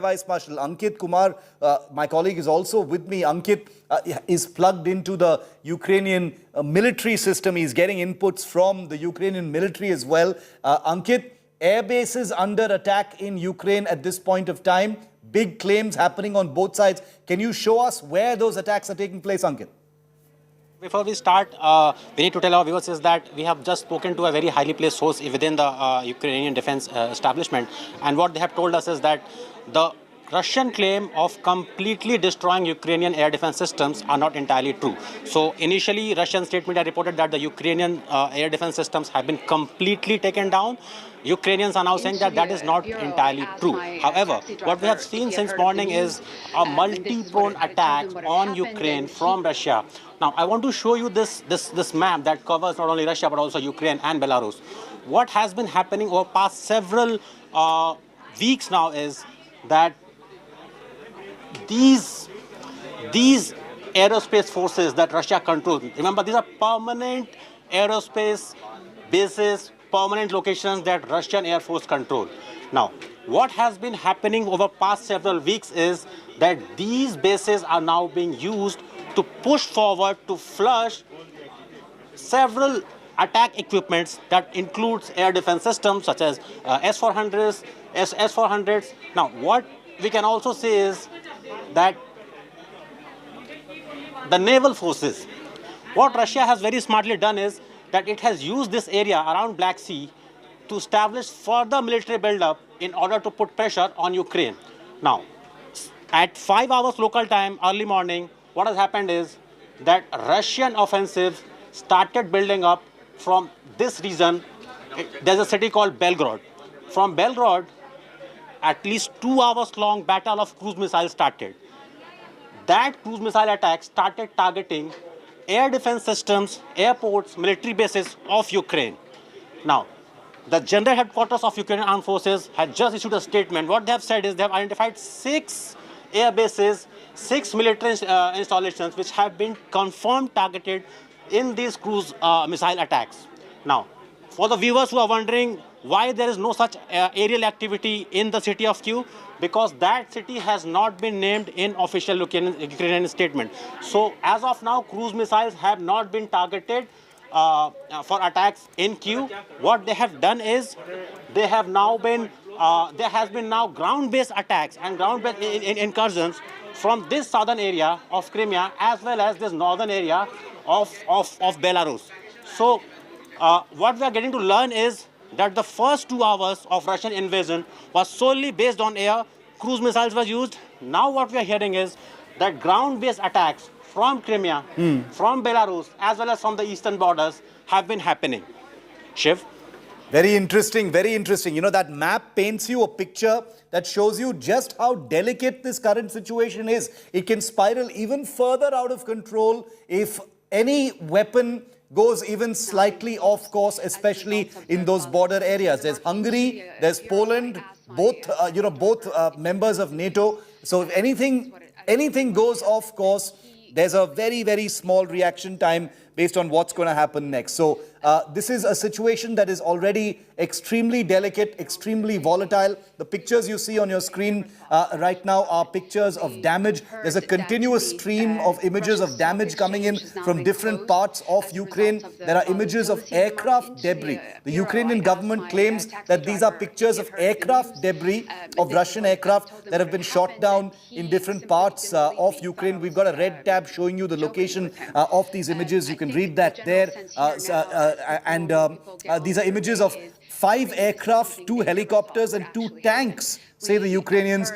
Vice Marshal Ankit Kumar, my colleague, is also with me. Ankit is plugged into the Ukrainian military system. He's getting inputs from the Ukrainian military as well. Ankit, air bases under attack in Ukraine at this point of time. Big claims happening on both sides. Can you show us where those attacks are taking place, Ankit? Before we start, we need to tell our viewers is that we have just spoken to a very highly placed source within the Ukrainian defense establishment, and what they have told us is that the Russian claim of completely destroying Ukrainian air defense systems are not entirely true. So initially, Russian state media reported that the Ukrainian air defense systems have been completely taken down. Ukrainians are now saying that that is not entirely true. However, what we have seen since morning is a multi-prone attack on Ukraine from Russia. Now, I want to show you this map that covers not only Russia but also Ukraine and Belarus. What has been happening over past several weeks now is that these aerospace forces that Russia controls, remember, these are permanent aerospace bases, permanent locations that Russian Air Force control. Now, what has been happening over past several weeks is that these bases are now being used to push forward, to flush several attack equipments that includes air defense systems such as S-400s, S-400s. Now, what we can also say is that the naval forces, what Russia has very smartly done is that it has used this area around Black Sea to establish further military buildup in order to put pressure on Ukraine. Now, at 5 hours local time, early morning, what has happened is that Russian offensive started building up from this region. There's a city called Belgorod. From Belgorod, at least 2 hours long battle of cruise missiles started. That cruise missile attack started targeting air defense systems, airports, military bases of Ukraine. Now, the general headquarters of Ukrainian armed forces had just issued a statement. What they have said is they have identified 6 air bases, 6 military installations which have been confirmed targeted in these cruise missile attacks. Now, for the viewers who are wondering why there is no such aerial activity in the city of Kyiv, because that city has not been named in official Ukrainian statement. So as of now, cruise missiles have not been targeted for attacks in Kyiv. What they have done is they have now been there has been now ground-based attacks and ground-based incursions from this southern area of Crimea as well as this northern area of Belarus. So what we are getting to learn is that the first 2 hours of Russian invasion was solely based on air. Cruise missiles were used. Now what we are hearing is that ground-based attacks from Crimea, from Belarus, as well as from the eastern borders have been happening. Shiv? Very interesting, very interesting. You know, that map paints you a picture that shows you just how delicate this current situation is. It can spiral even further out of control if any weapon goes even slightly off course, especially in those border areas. There's Hungary, there's Poland, both members of NATO. So if anything goes off course, there's a very, very small reaction time based on what's going to happen next. So this is a situation that is already extremely delicate, extremely volatile. The pictures you see on your screen right now are pictures of damage. There's a continuous stream of images of damage coming in from different parts of Ukraine. There are images of aircraft debris. The Ukrainian government claims that these are pictures of aircraft debris, of Russian aircraft that have been shot down in different parts of Ukraine. We've got a red tab showing you the location of these images. You can read that there. These are images of 5 aircraft, 2 helicopters and 2 tanks, say the Ukrainians.